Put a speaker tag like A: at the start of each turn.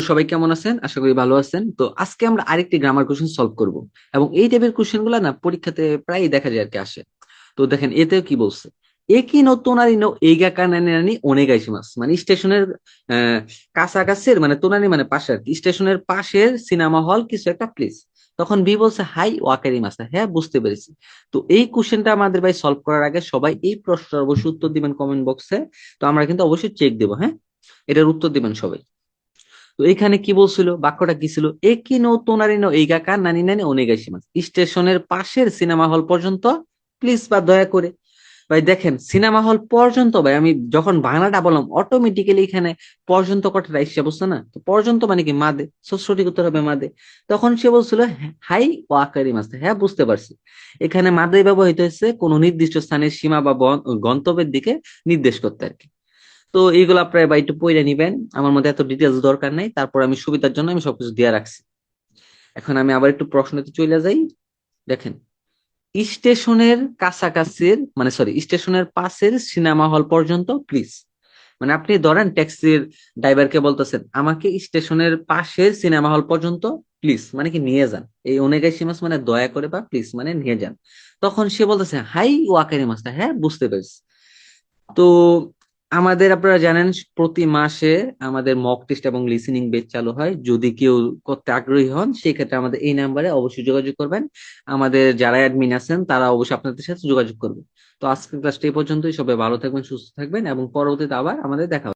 A: সবাই কেমন আছেন? আশা করি ভালো আছেন। তো আজকে আমরা আরেকটি গ্রামার কোশ্চেন সলভ করব। এবং এই টাইপের কোশ্চেন গুলা না পরীক্ষাতে প্রায়ই দেখা যায় আর কি আসে। তো দেখেন এতেও কি বলছে, একি নো তোনারি নো এইগা কানানি নানি ওনেগাইশিমাস, মানে স্টেশনের আহ কাছাকাছির, মানে তোনারি মানে পাশে আর কি, স্টেশনের পাশের সিনেমা হল কিছু একটা প্লেস। তখন বি বলছে হাই ওয়াকারি মাস্টার, হ্যাঁ বুঝতে পেরেছি। তো এই কোশ্চেনটা আমাদের ভাই সলভ করার আগে সবাই এই প্রশ্নের অবশ্যই উত্তর দিবেন কমেন্ট বক্সে। তো আমরা কিন্তু অবশ্যই চেক দেবো, হ্যাঁ? এটার উত্তর দিবেন সবাই। তো এখানে কি বলছিল, বাক্যটা কি ছিল? একি নো তোনারি নো এইগা কা নানি নানি ওনেগাইশিমাস, স্টেশনের পাশের সিনেমা হল পর্যন্ত প্লিজ বা দয়া করে। ভাই দেখেন সিনেমা হল পর্যন্ত, ভাই আমি যখন বাংলাটা বললাম অটোমেটিক্যালি এখানে পর্যন্ত কথাটা এসে বলছে না, তো পর্যন্ত মানে কি মাদে, সো সঠিক উত্তর হবে মাদে। তখন সে বলছিল হাই ওয়াকারি মাস্টার, হ্যাঁ বুঝতে পারছি। এখানে মাদে ব্যবহৃত হয়েছে কোনো নির্দিষ্ট স্থানের সীমা বা গন্তব্যের দিকে নির্দেশ করতে আর কি। তো এইগুলো আপনারা বা একটু পড়ে নিবেন, আমার মধ্যে এত ডিটেলস দরকার নাই, তারপর আমি সুবিধার জন্য আমি সবকিছু দিয়ে রাখছি। এখন আমি আবার একটু প্রশ্নতে চলে যাই। দেখেন, স্টেশনের কাছাকাছির, মানে সরি, স্টেশনের পাশের সিনেমা হল পর্যন্ত প্লিজ। মানে আপনি ধরেন ট্যাক্সির ড্রাইভারকে বলতেছেন আমাকে স্টেশনের পাশের সিনেমা হল পর্যন্ত প্লিজ মানে কি নিয়ে যান, এই ওনেগাইশিমাস মানে দয়া করে বা প্লিজ মানে নিয়ে যান। তখন সে বলতেছে হাই ওয়াকারি মাস্টার, হ্যাঁ বুঝতে পেরেছি। তো আমাদের আপনারা জানেন প্রতি মাসে আমাদের মক টেস্ট এবং লিসেনিং বেচ চালু হয়। যদি কেউ করতে আগ্রহী হন সেই ক্ষেত্রে আমাদের এই নাম্বারে অবশ্যই যোগাযোগ করবেন। আমাদের যারা অ্যাডমিন আছেন তারা অবশ্যই আপনাদের সাথে যোগাযোগ করবে। তো আজকের ক্লাসটা এই পর্যন্তই। সবাই ভালো থাকবেন, সুস্থ থাকবেন এবং পরবর্তীতে আবার আমাদের দেখা হবে।